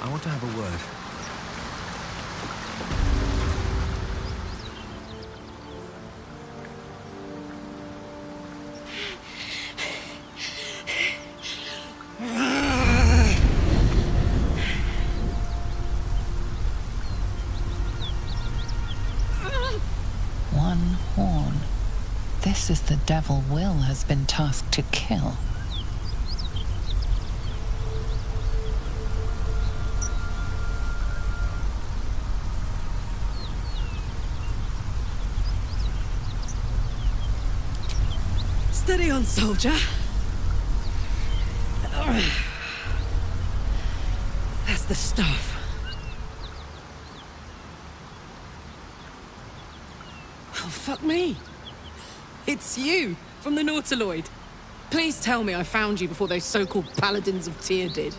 I want to have a word. One horn. This is the devil Will has been tasked to kill. Steady on, soldier. That's the stuff. Oh, fuck me. It's you, from the Nautiloid. Please tell me I found you before those so-called Paladins of Tyr did.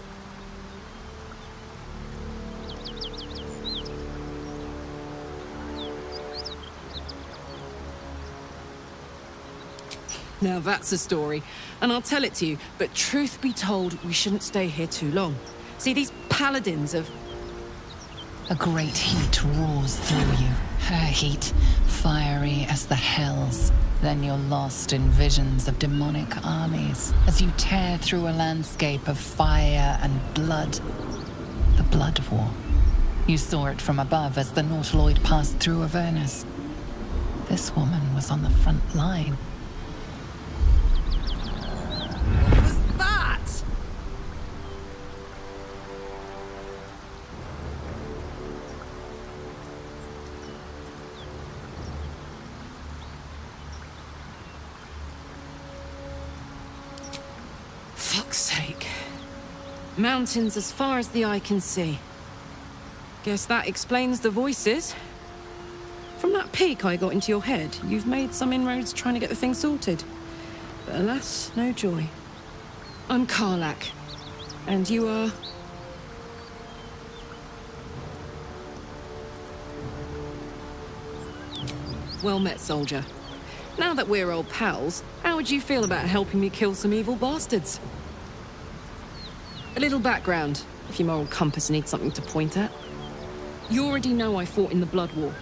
Now that's a story, and I'll tell it to you, but truth be told, we shouldn't stay here too long. See, these Paladins of... A great heat roars through you. Her heat, fiery as the hells. Then you're lost in visions of demonic armies as you tear through a landscape of fire and blood. The Blood War. You saw it from above as the Nautiloid passed through Avernus. This woman was on the front line. What was that? Fuck's sake. Mountains as far as the eye can see. Guess that explains the voices. From that peek I got into your head, you've made some inroads trying to get the thing sorted. But alas, no joy. I'm Karlach. And you are... Well met, soldier. Now that we're old pals, how would you feel about helping me kill some evil bastards? A little background, if your moral compass needs something to point at. You already know I fought in the Blood War.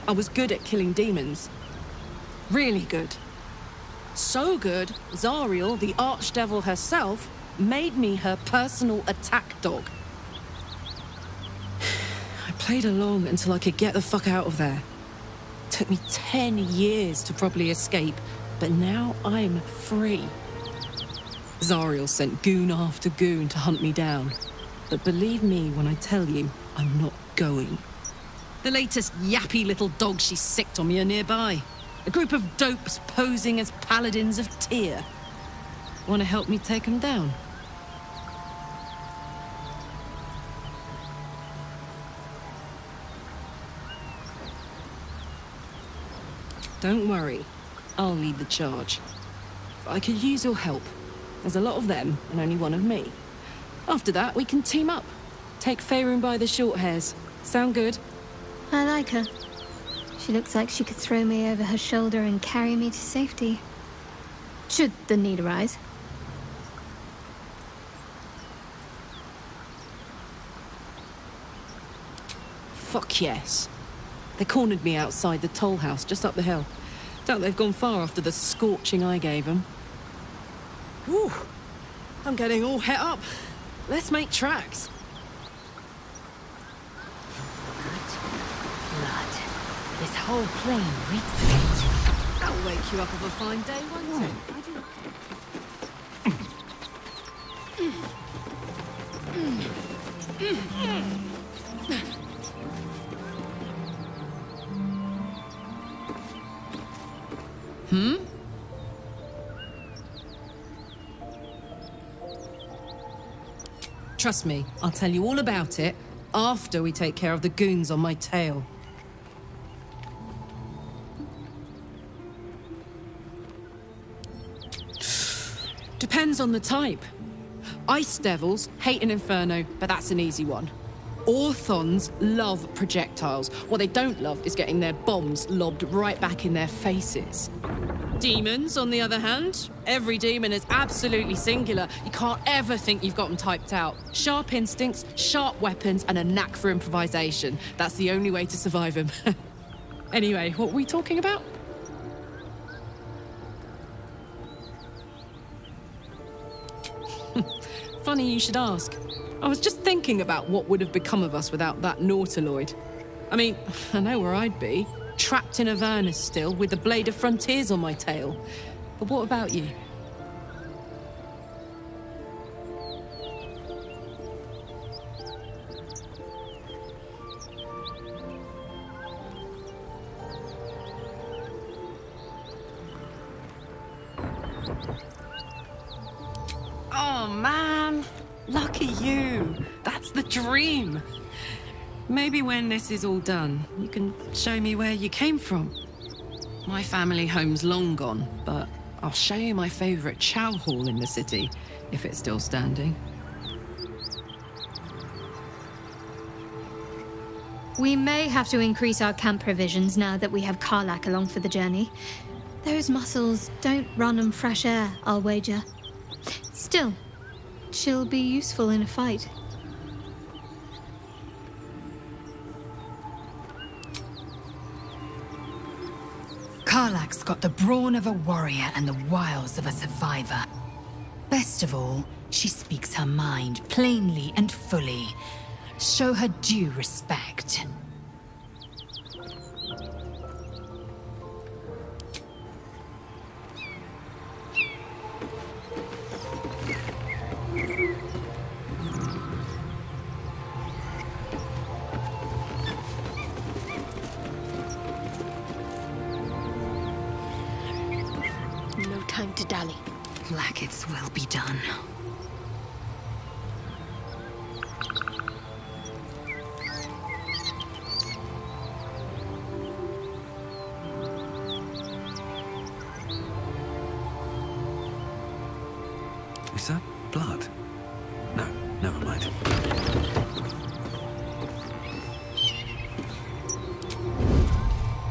I was good at killing demons. Really good. So good, Zariel, the archdevil herself, made me her personal attack dog. I played along until I could get the fuck out of there. Took me 10 years to properly escape, but now I'm free. Zariel sent goon after goon to hunt me down. But believe me when I tell you, I'm not going. The latest yappy little dogs she sicked on me are nearby. A group of dopes posing as Paladins of Tyr. Want to help me take them down? Don't worry, I'll lead the charge. But I could use your help. There's a lot of them, and only one of me. After that, we can team up. Take Faerun by the short hairs. Sound good? I like her. She looks like she could throw me over her shoulder and carry me to safety. Should the need arise. Fuck yes. They cornered me outside the toll house just up the hill. Doubt they've gone far after the scorching I gave them. Whew. I'm getting all het up. Let's make tracks. Blood. This whole plain reeks of it. That'll wake you up of a fine day, won't it? Trust me, I'll tell you all about it after we take care of the goons on my tail. Depends on the type. Ice devils hate an inferno, but that's an easy one. Orthons love projectiles. What they don't love is getting their bombs lobbed right back in their faces. Demons, on the other hand, every demon is absolutely singular. You can't ever think you've got them typed out. Sharp instincts, sharp weapons, and a knack for improvisation. That's the only way to survive them. Anyway, what were we talking about? Funny you should ask. I was just thinking about what would have become of us without that Nautiloid. I mean, I know where I'd be. Trapped in Avernus still, with the Blade of Frontiers on my tail. But what about you? Oh, man. Lucky you. That's the dream. Maybe when this is all done, you can show me where you came from. My family home's long gone, but I'll show you my favorite chow hall in the city, if it's still standing. We may have to increase our camp provisions now that we have Karlach along for the journey. Those muscles don't run on fresh air, I'll wager. Still, she'll be useful in a fight. Karlach's got the brawn of a warrior and the wiles of a survivor. Best of all, she speaks her mind plainly and fully. Show her due respect. Time to dally. Like its will be done. Is that blood? No, never mind.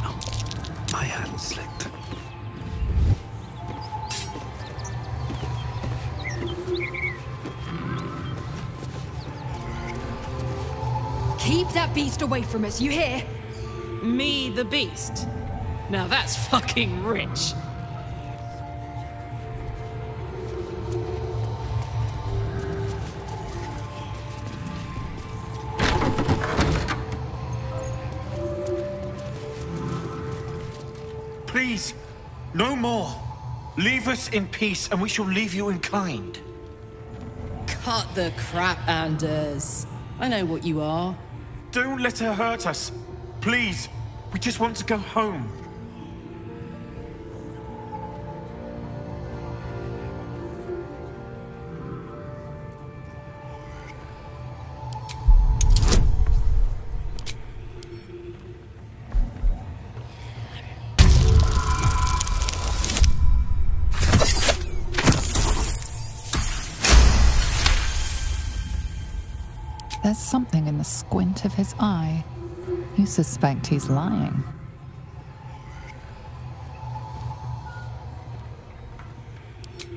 Oh, my hand slipped. Keep that beast away from us, you hear? Me, the beast? Now that's fucking rich. Please, no more. Leave us in peace and we shall leave you in kind. Cut the crap, Anders. I know what you are. Don't let her hurt us. Please, we just want to go home. There's something in the squint of his eye. You suspect he's lying.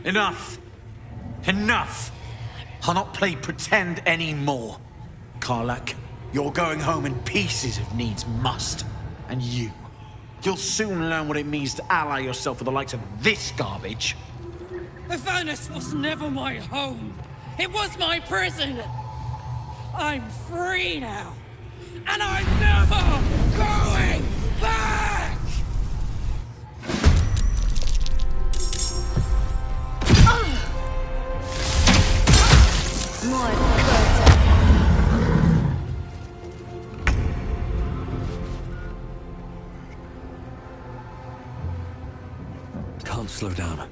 Enough! Enough! I'll not play pretend anymore. Karlach, you're going home in pieces if needs must. And you'll soon learn what it means to ally yourself with the likes of this garbage. Avernus was never my home. It was my prison. I'm free now. And I'm never going back! Can't slow down.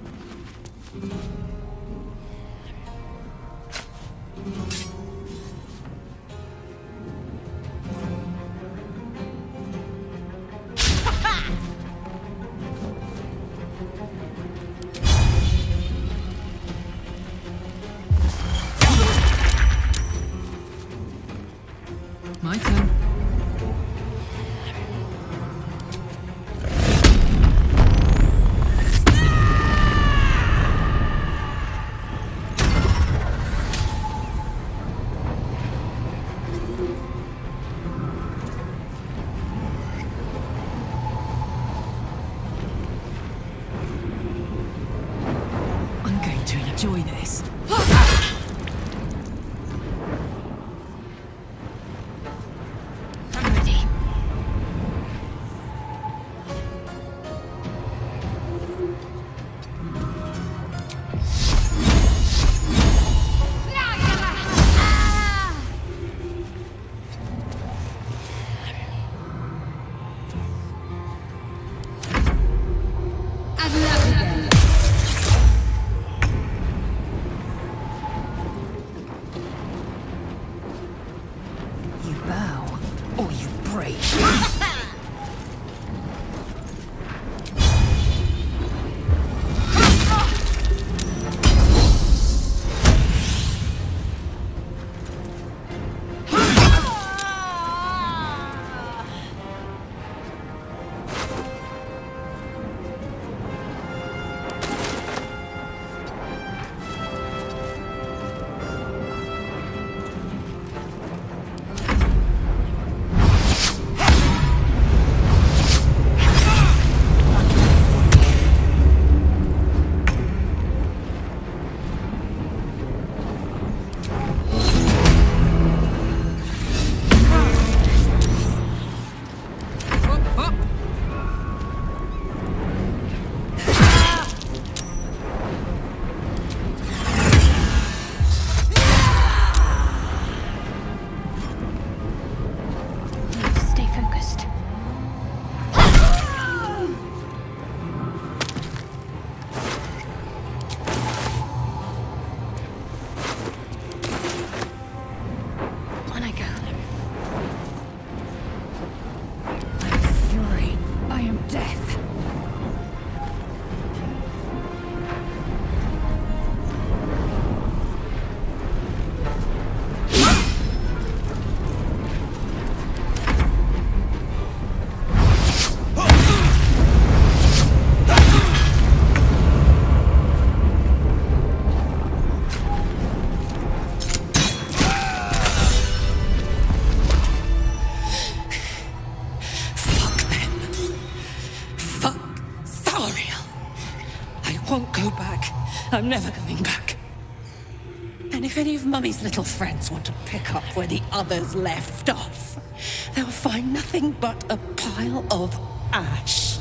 My turn. enjoy this. I'm ready. You bow, or you break. Stay focused. On I go. I am fury. I am death. Fuck them. Fuck Zariel. I won't go back. I'm never going back. And if any of Mummy's little friends want to pick up where the others left off, they'll find nothing but a pile of ash.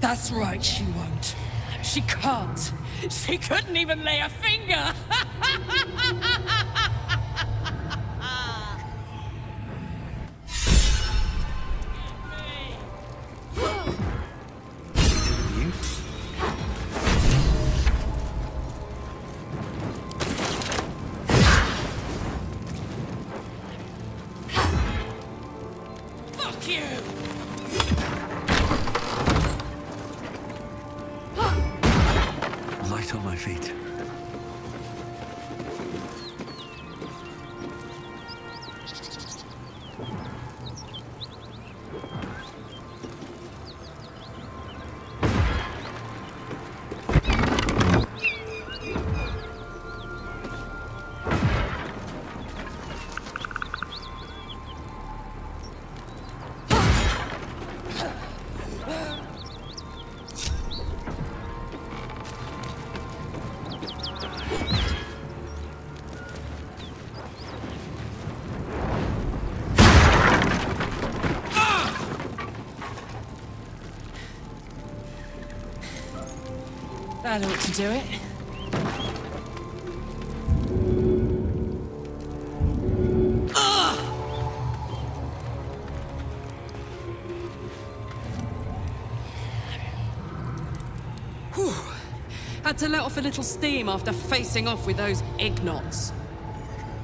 That's right, she won't. She can't. She couldn't even lay a finger. You? Fuck you! Light on my feet. That ought to do it. Whew. Had to let off a little steam after facing off with those ignots.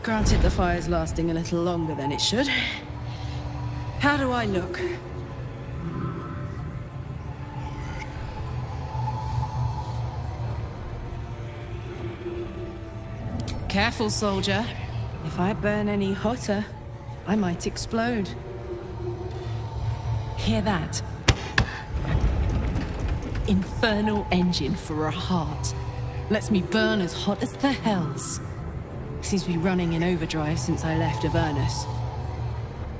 Granted, the fire's lasting a little longer than it should. How do I look? Careful, soldier. If I burn any hotter, I might explode. Hear that? Infernal Engine for a heart. Lets me burn as hot as the hells. seems to be running in overdrive since I left Avernus.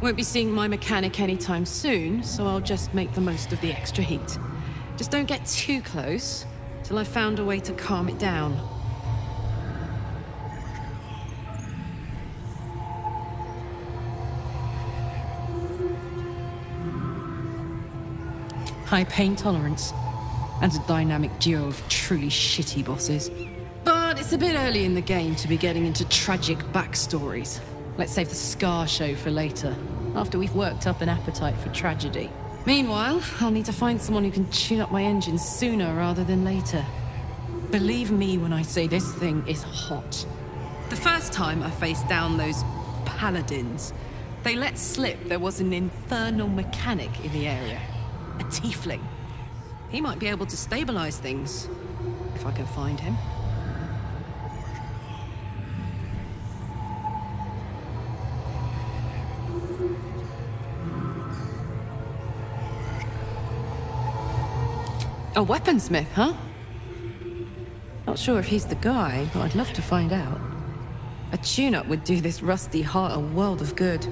Won't be seeing my mechanic anytime soon, so I'll just make the most of the extra heat. Just don't get too close till I've found a way to calm it down. High pain tolerance, and a dynamic duo of truly shitty bosses. But it's a bit early in the game to be getting into tragic backstories. Let's save the Scar show for later, after we've worked up an appetite for tragedy. Meanwhile, I'll need to find someone who can tune up my engine sooner rather than later. Believe me when I say this thing is hot. The first time I faced down those paladins, they let slip there was an infernal mechanic in the area. A tiefling. He might be able to stabilize things, if I can find him. A weaponsmith, huh? Not sure if he's the guy, but I'd love to find out. A tune-up would do this rusty heart a world of good.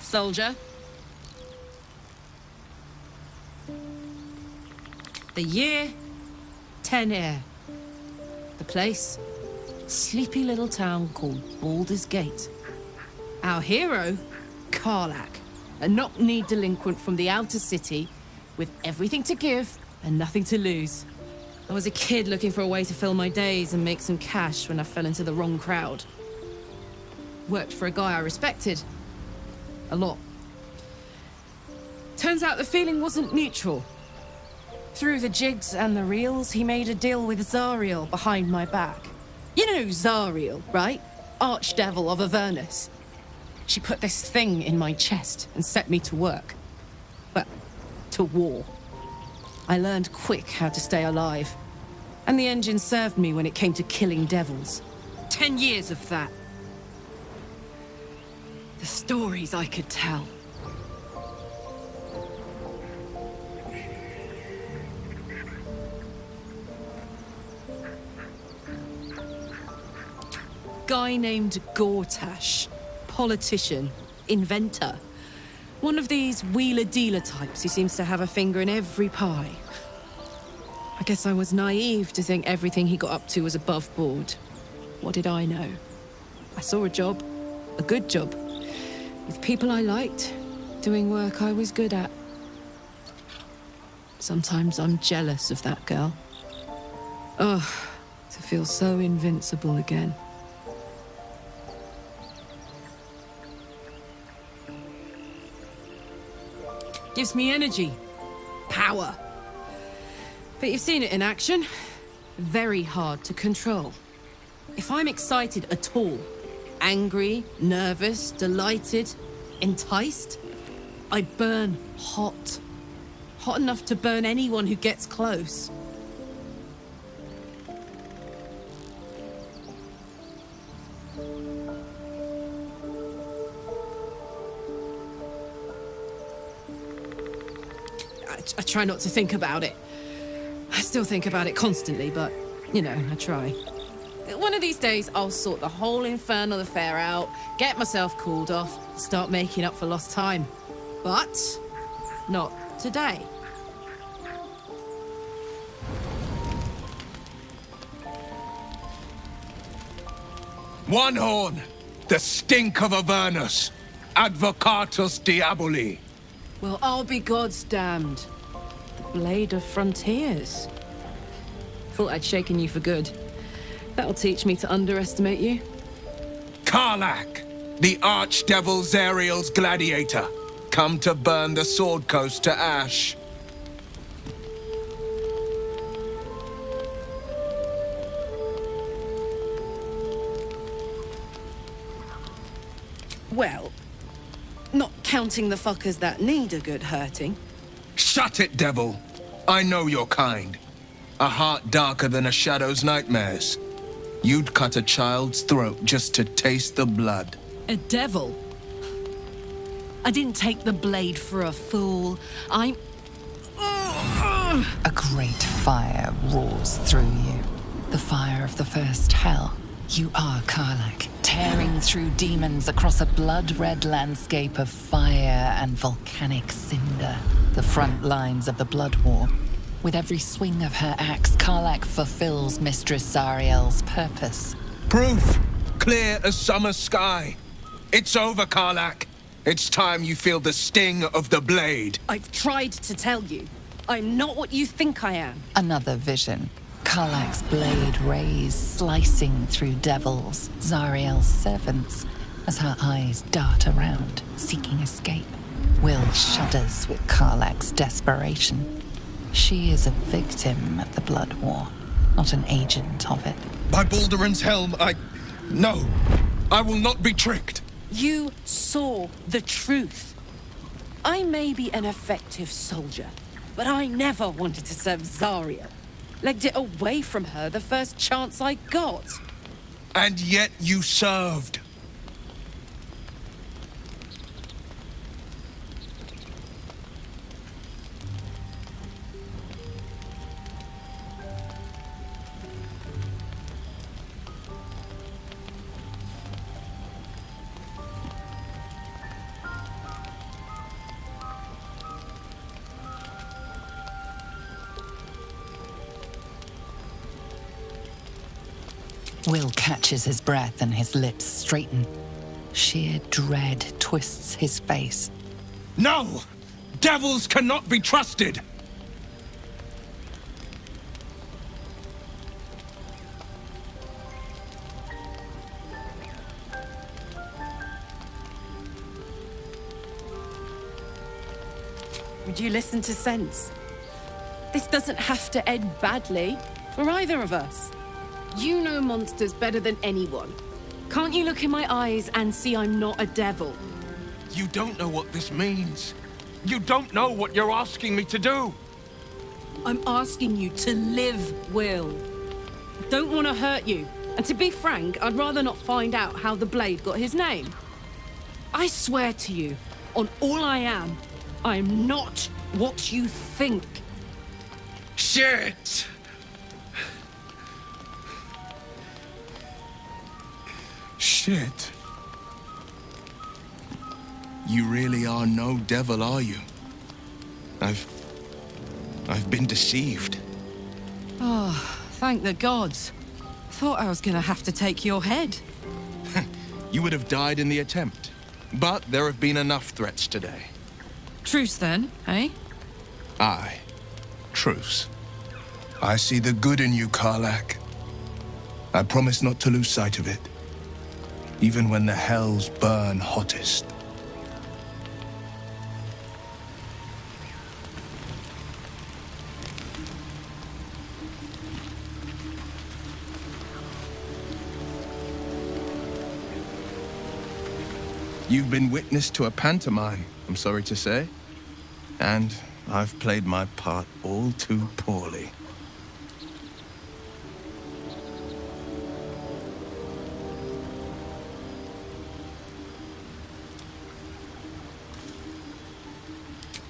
Soldier. The year, 10 air. The place, sleepy little town called Baldur's Gate. Our hero, Karlach, a knock-kneed delinquent from the outer city with everything to give and nothing to lose. I was a kid looking for a way to fill my days and make some cash when I fell into the wrong crowd. Worked for a guy I respected. A lot. Turns out the feeling wasn't mutual. Through the jigs and the reels, he made a deal with Zariel behind my back. You know Zariel, right? Archdevil of Avernus. She put this thing in my chest and set me to work. Well, to war. I learned quick how to stay alive. And the engine served me when it came to killing devils. 10 years of that. The stories I could tell. Guy named Gortash. Politician. Inventor. One of these wheeler-dealer types who seems to have a finger in every pie. I guess I was naive to think everything he got up to was above board. What did I know? I saw a job. A good job. With people I liked, doing work I was good at. Sometimes I'm jealous of that girl. Ugh, to feel so invincible again. Gives me energy. Power. But you've seen it in action. Very hard to control. If I'm excited at all, angry, nervous, delighted, enticed, I burn hot. Hot enough to burn anyone who gets close. I try not to think about it. I still think about it constantly, but, you know, I try. One of these days, I'll sort the whole infernal affair out, get myself cooled off, start making up for lost time. But not today. One horn, the stink of Avernus, Advocatus Diaboli. Well, I'll be God's damned. The Blade of Frontiers. Thought I'd shaken you for good. That'll teach me to underestimate you. Karlach, the Archdevil Zariel's gladiator, come to burn the Sword Coast to ash. Well, not counting the fuckers that need a good hurting. Shut it, devil! I know your kind. A heart darker than a shadow's nightmares. You'd cut a child's throat just to taste the blood. A devil? I didn't take the blade for a fool. I'm... A great fire roars through you. The fire of the first hell. You are Karlach, tearing through demons across a blood-red landscape of fire and volcanic cinder. The front lines of the Blood War. With every swing of her axe, Karlach fulfills Mistress Zariel's purpose. Proof! Clear as summer sky. It's over, Karlach. It's time you feel the sting of the blade. I've tried to tell you. I'm not what you think I am. Another vision. Karlach's blade rays slicing through devils, Zariel's servants, as her eyes dart around, seeking escape. Will shudders with Karlach's desperation. She is a victim of the Blood War, not an agent of it. By Baldur's helm, No, I will not be tricked. You saw the truth. I may be an effective soldier, but I never wanted to serve Zariel. Legged it away from her the first chance I got. And yet you served. Will catches his breath and his lips straighten. Sheer dread twists his face. No! Devils cannot be trusted! Would you listen to sense? This doesn't have to end badly for either of us. You know monsters better than anyone. Can't you look in my eyes and see I'm not a devil? You don't know what this means. You don't know what you're asking me to do. I'm asking you to live, Will. I don't want to hurt you. And to be frank, I'd rather not find out how the blade got his name. I swear to you, on all I am not what you think. Shit! Shit. You really are no devil, are you? I've been deceived. Oh, thank the gods. Thought I was gonna have to take your head. You would have died in the attempt. But there have been enough threats today. Truce then, eh? Aye. Truce. I see the good in you, Karlach. I promise not to lose sight of it. Even when the hells burn hottest. You've been witness to a pantomime, I'm sorry to say. And I've played my part all too poorly.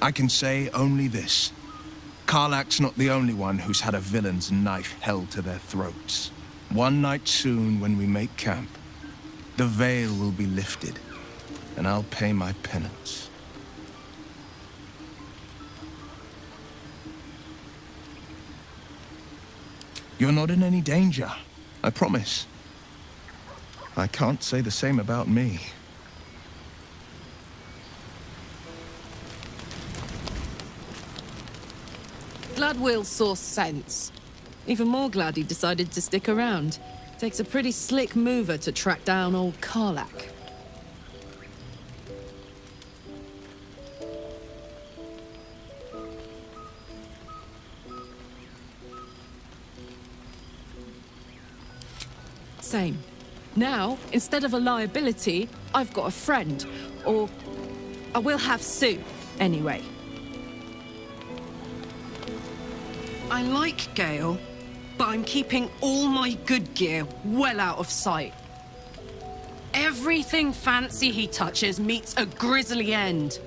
I can say only this. Karlach's not the only one who's had a villain's knife held to their throats. One night soon, when we make camp, the veil will be lifted, and I'll pay my penance. You're not in any danger, I promise. I can't say the same about me. Glad Will saw sense. Even more glad he decided to stick around. Takes a pretty slick mover to track down old Karlach. Same. Now, instead of a liability, I've got a friend. Or I will have Sue, anyway. I like Gale, but I'm keeping all my good gear well out of sight. Everything fancy he touches meets a grisly end.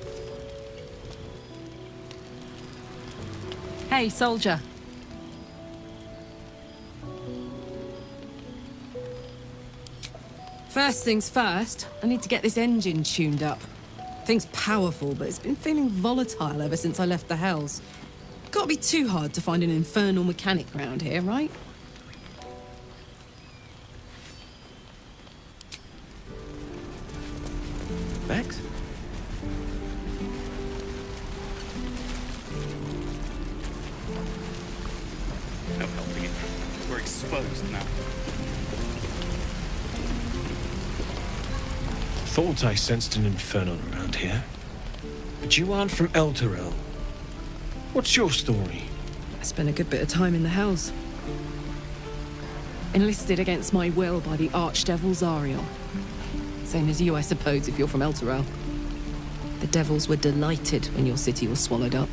Hey, soldier. First things first, I need to get this engine tuned up. Thing's powerful, but it's been feeling volatile ever since I left the Hells. Can't be too hard to find an infernal mechanic round here, right? Bex? No helping it. We're exposed now. Thought I sensed an infernal around here. But you aren't from Elturel. What's your story? I spent a good bit of time in the Hells. Enlisted against my will by the Archdevil Zariel. Same as you, I suppose, if you're from Elturel. The devils were delighted when your city was swallowed up.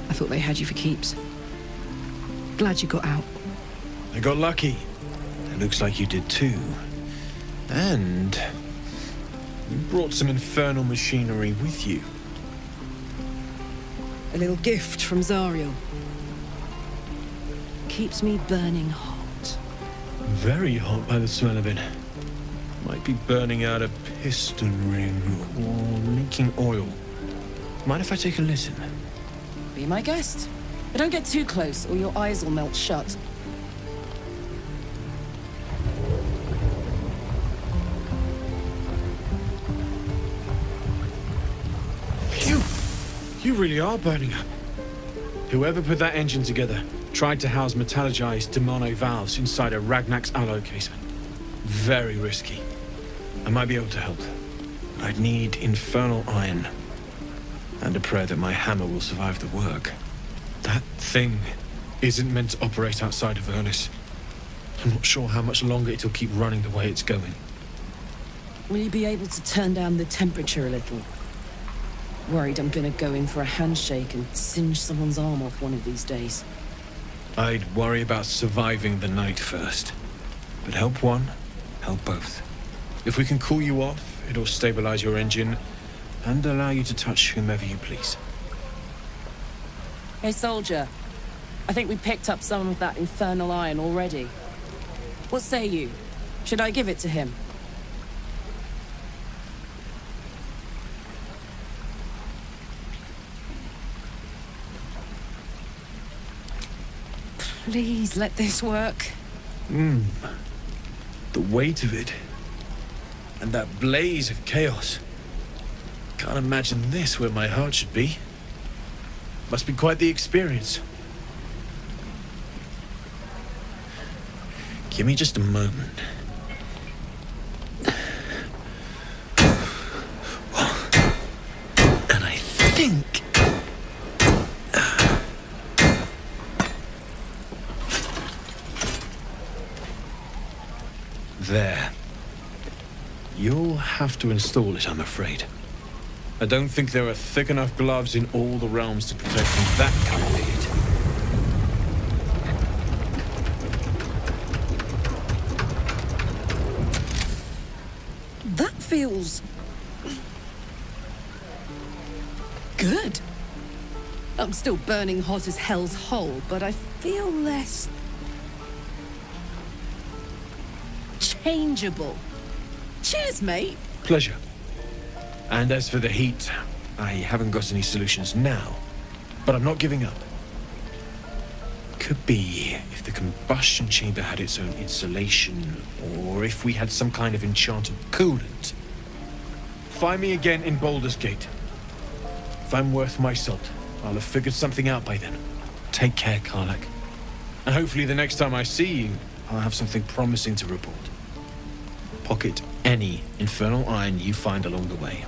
I thought they had you for keeps. Glad you got out. I got lucky. It looks like you did too. And you brought some infernal machinery with you. A little gift from Zariel. Keeps me burning hot. Very hot by the smell of it. Might be burning out a piston ring or leaking oil. Mind if I take a listen? Be my guest. But don't get too close or your eyes will melt shut. Phew! You really are burning up. Whoever put that engine together tried to house metallogized demono valves inside a Ragnak's alloy casement. Very risky. I might be able to help. But I'd need infernal iron. And a prayer that my hammer will survive the work. That thing isn't meant to operate outside of Ernest. I'm not sure how much longer it'll keep running the way it's going. Will you be able to turn down the temperature a little? Worried I'm gonna go in for a handshake and singe someone's arm off one of these days. I'd worry about surviving the night first. But help one, help both. If we can cool you off, it'll stabilize your engine and allow you to touch whomever you please. Hey, soldier. I think we picked up some of that infernal iron already. What say you? Should I give it to him? Please let this work. The weight of it. And that blaze of chaos. Can't imagine this where my heart should be. Must be quite the experience. Give me just a moment. And I think... There. You'll have to install it, I'm afraid. I don't think there are thick enough gloves in all the realms to protect from that kind of heat. That feels... good. I'm still burning hot as hell's hole, but I feel less... changeable. Cheers, mate. Pleasure. And as for the heat, I haven't got any solutions now, but I'm not giving up. Could be if the combustion chamber had its own insulation, or if we had some kind of enchanted coolant. Find me again in Baldur's Gate. If I'm worth my salt, I'll have figured something out by then. Take care, Karlach. And hopefully the next time I see you, I'll have something promising to report. Pocket any infernal iron you find along the way,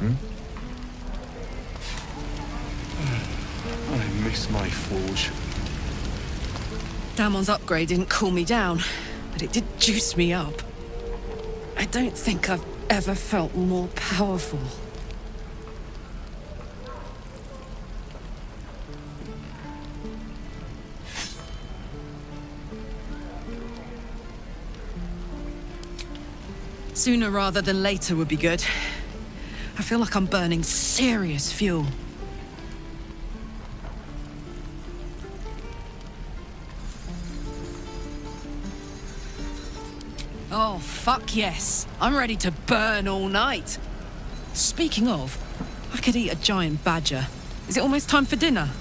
I miss my forge. Damon's upgrade didn't cool me down, but it did juice me up. I don't think I've ever felt more powerful. Sooner rather than later would be good. I feel like I'm burning serious fuel. Oh, fuck yes. I'm ready to burn all night. Speaking of, I could eat a giant badger. Is it almost time for dinner?